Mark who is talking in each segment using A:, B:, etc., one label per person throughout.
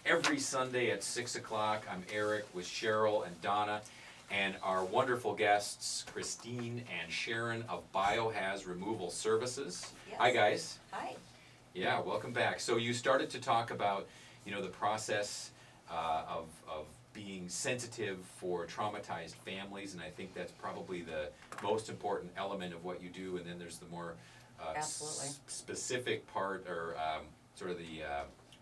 A: every Sunday at 6 o'clock. I'm Eric with Cheryl and Donna, and our wonderful guests, Christine and Sharon of Bio-Haz Removal Services.
B: Yes.
A: Hi, guys.
B: Hi.
A: Yeah, welcome back. So you started to talk about, the process of being sensitive for traumatized families, and I think that's probably the most important element of what you do. And then there's the more
B: Absolutely.
A: specific part, or sort of the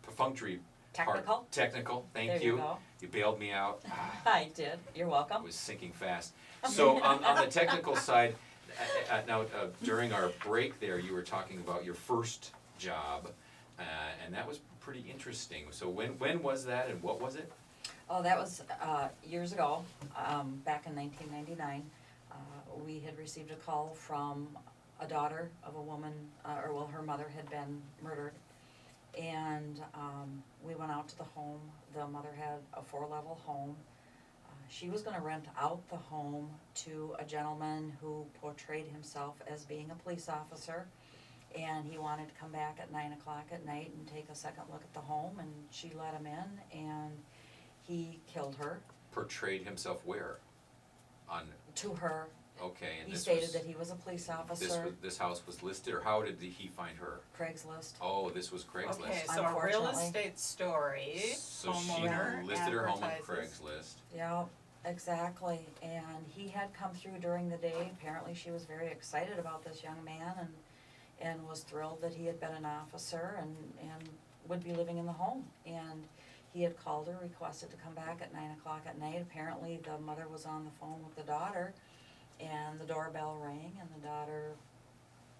A: perfunctory
B: Technical.
A: part. Technical. Thank
B: There you go.
A: You bailed me out.
B: I did. You're
A: I
B: welcome.
A: was sinking fast. So on the technical side, now during our break there, you were talking about your first job, and that was pretty interesting. So when was that, and what was it?
B: Oh, that was years ago, back in 1999. We had received a call from a daughter of a woman, her mother had been murdered. And we went out to the home. The mother had a 4-level home. She was going to rent out the home to a gentleman who portrayed himself as being a police officer. And he wanted to come back at 9 o'clock at night and take a second look at the home. And she let him in, and he killed her.
A: Portrayed himself where?
B: To her.
A: Okay, and
B: He
A: this
B: stated
A: was,
B: that he was a police officer.
A: this house was listed, or how did he find her?
B: Craigslist.
A: Oh, this was Craigslist.
C: Okay, so a real
B: Unfortunately.
C: estate story,
A: So she
C: homeowner
A: listed her home on
C: advertises.
A: Craigslist.
B: Yeah, exactly. And he had come through during the day. Apparently she was very excited about this young man and was thrilled that he had been an officer and would be living in the home. And he had called her, requested to come back at 9 o'clock at night. Apparently the mother was on the phone with the daughter, and the doorbell rang, and the daughter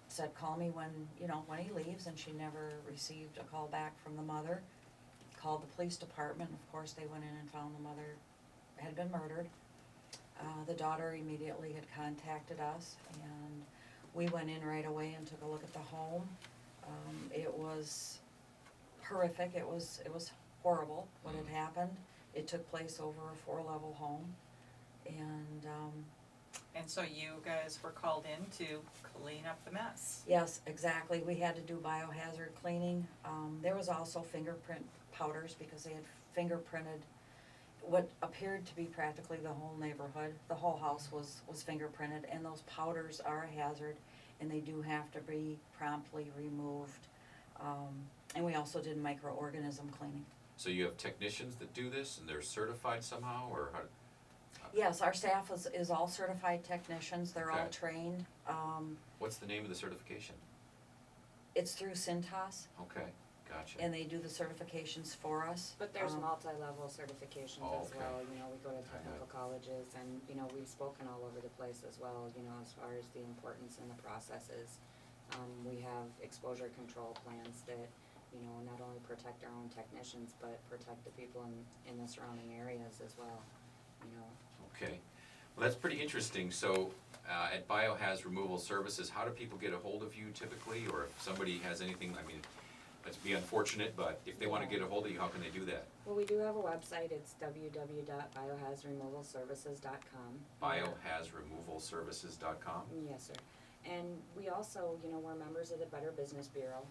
B: said, call me when he leaves, and she never received a call back from the mother. Called the police department. Of course, they went in and found the mother had been murdered. The daughter immediately had contacted us, and we went in right away and took a look at the home. It was horrific. It was horrible what had happened. It took place over a 4-level home,
C: And so you guys were called in to clean up the mess.
B: yes, exactly. We had to do biohazard cleaning. There was also fingerprint powders because they had fingerprinted what appeared to be practically the whole neighborhood. The whole house was fingerprinted, and those powders are a hazard, and they do have to be promptly removed. And we also did microorganism cleaning.
A: So you have technicians that do this, and they're certified somehow, or how?
B: Yes, our staff is all certified technicians. They're all
A: Okay.
B: trained.
A: What's the name of the certification?
B: It's through Cintas,
A: Okay, gotcha.
B: and they do the certifications for us.
D: But there's
B: Um,
D: multi-level certifications
A: Oh,
D: as
A: okay.
D: well, we go to technical colleges and, we've spoken all over the place as well, as far as the importance and the processes. We have exposure control plans that, not only protect our own technicians, but protect the people in the surrounding areas as well,
A: Okay, well, that's pretty interesting. So at Bio-Haz Removal Services, how do people get a hold of you typically, or if somebody has anything, let's be unfortunate, but if they want to get a hold of you, how can they do that?
D: Well, we do have a website, it's www.biohazremovalservices.com.
A: Biohazremovalservices.com.
D: Yes, sir. And we also, we're members of the Better Business Bureau.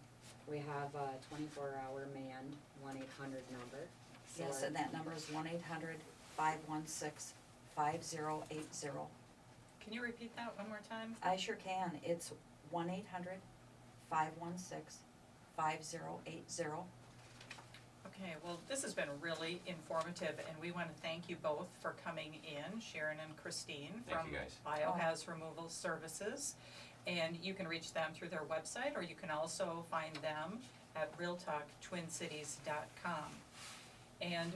D: We have a 24-hour manned 1-800 number. So
B: Yes,
D: our-
B: and that number is 1-800-516-5080.
C: Can you repeat that one more time?
B: I sure can. It's 1-800-516-5080.
C: Okay, well, this has been really informative, and we want to thank you both for coming in, Sharon and Christine
A: Thank
C: from
A: you, guys.
C: Bio-Haz Removal Services. And you can reach them through their website, or you can also find them at realtalktwincities.com. And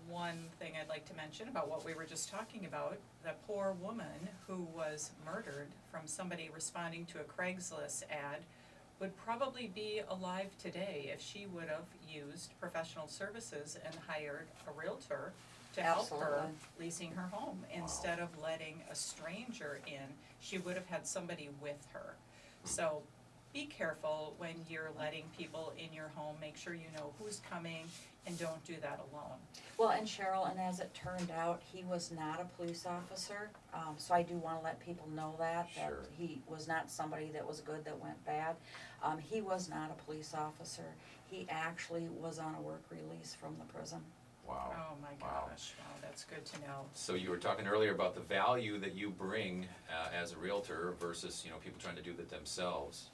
C: one thing I'd like to mention about what we were just talking about, the poor woman who was murdered from somebody responding to a Craigslist ad would probably be alive today if she would have used professional services and hired a realtor to help her
B: Absolutely.
C: leasing her home. Instead of letting a stranger in, she would have had somebody with her. So be careful when you're letting people in your home, make sure you know who's coming, and don't do that alone.
B: Well, and Cheryl, and as it turned out, he was not a police officer, so I do wanna let people know that
A: Sure.
B: he was not somebody that was good that went bad. He was not a police officer, he actually was on a work release from the prison.
A: Wow.
C: Oh my
A: Wow.
C: gosh, wow, that's good to know.
A: So you were talking earlier about the value that you bring as a realtor versus, people trying to do that themselves.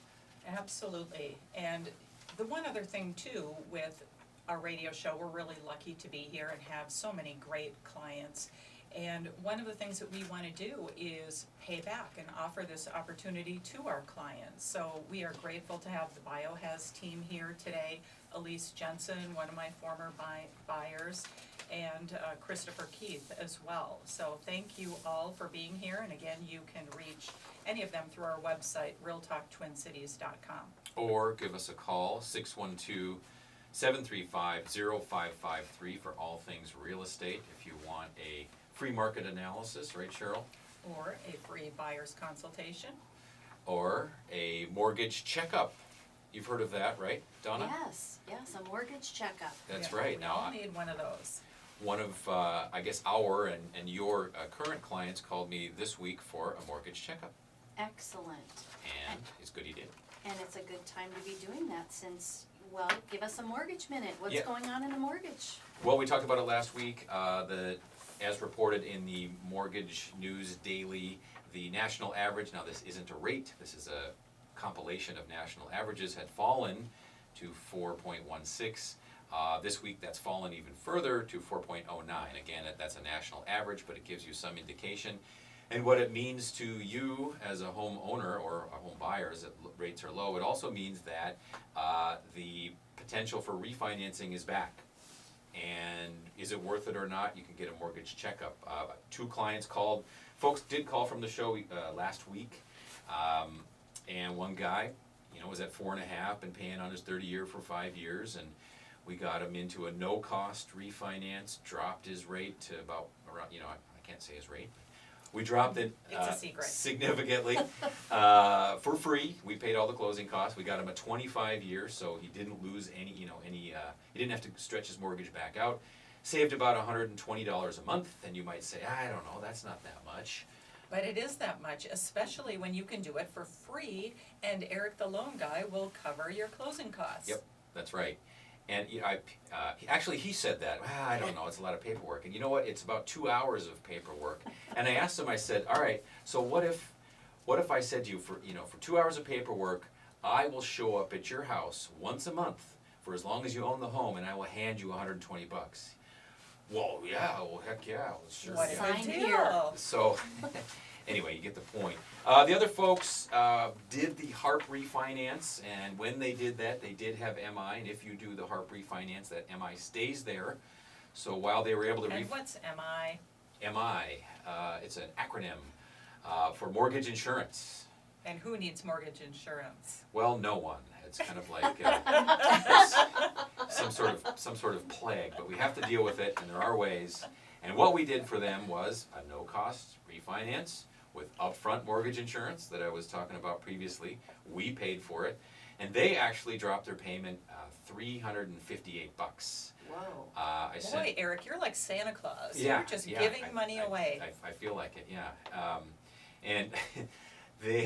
C: Absolutely, and the one other thing too, with our radio show, we're really lucky to be here and have so many great clients. And one of the things that we wanna do is pay back and offer this opportunity to our clients. So we are grateful to have the Bio-Haz team here today, Elise Jensen, one of my former buyers, and Christopher Keith as well. So thank you all for being here, and again, you can reach any of them through our website, realtalktwincities.com.
A: Or give us a call, 612-735-0553 for all things real estate if you want a free market analysis, right, Cheryl?
C: Or a free buyer's consultation.
A: Or a mortgage checkup. You've heard of that, right, Donna?
E: Yes, a mortgage checkup.
A: That's
C: Yeah,
A: right.
C: we all
A: Now,
C: need one of those.
A: one of, I guess, our and your current clients called me this week for a mortgage checkup.
E: Excellent.
A: And it's good he did.
E: And it's a good time to be doing that since, well, give us a mortgage minute. What's
A: Yeah.
E: going on in a mortgage?
A: Well, we talked about it last week, as reported in the Mortgage News Daily, the national average, now this isn't a rate, this is a compilation of national averages, had fallen to 4.16. This week that's fallen even further to 4.09. Again, that's a national average, but it gives you some indication. And what it means to you as a homeowner or a home buyer is that rates are low. It also means that the potential for refinancing is back. And is it worth it or not? You can get a mortgage checkup. 2 clients called. Folks did call from the show last week. And one guy, was at 4.5, been paying on his 30-year for 5 years. And we got him into a no-cost refinance, dropped his rate to about around, I can't say his rate. We dropped it
C: It's a secret.
A: significantly for free. We paid all the closing costs. We got him a 25 years, so he didn't lose any. He didn't have to stretch his mortgage back out. Saved about $120 a month. And you might say, I don't know, that's not that much.
C: But it is that much, especially when you can do it for free, and Eric the loan guy will cover your closing costs.
A: Yep, that's right. And he said that. I don't know, it's a lot of paperwork. And you know what? It's about 2 hours of paperwork. And I asked him, I said, all right, so what if I said to you for 2 hours of paperwork, I will show up at your house once a month for as long as you own the home, and I will hand you $120. Well, yeah, heck yeah, well, sure.
C: What
A: Yeah.
C: a
E: Sign
C: good
E: here.
C: deal.
A: So, anyway, you get the point. The other folks did the HARP refinance, and when they did that, they did have MI, and if you do the HARP refinance, that MI stays there. So while they were able to
C: And what's MI?
A: MI, it's an acronym for mortgage insurance.
C: And who needs mortgage insurance?
A: Well, no one. It's kind of like some sort of plague, but we have to deal with it, and there are ways. And what we did for them was a no-cost refinance with upfront mortgage insurance that I was talking about previously. We paid for it, and they actually dropped their payment $358.
E: Whoa.
C: Boy, Eric, you're like Santa Claus.
A: Yeah,
C: You're just
A: yeah,
C: giving money away.
A: I feel like it, yeah. And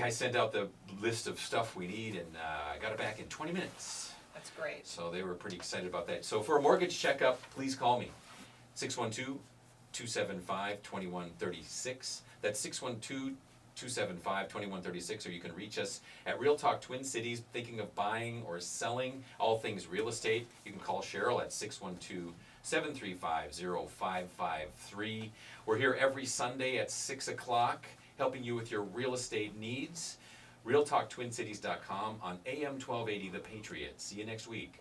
A: I sent out the list of stuff we need, and I got it back in 20 minutes.
C: That's great.
A: So they were pretty excited about that. So for a mortgage checkup, please call me, 612-275-2136. That's 612-275-2136, or you can reach us at Real Talk Twin Cities. Thinking of buying or selling all things real estate, you can call Cheryl at 612-735-0553. We're here every Sunday at 6 o'clock, helping you with your real estate needs. RealTalkTwinCities.com on AM 1280 The Patriot. See you next week.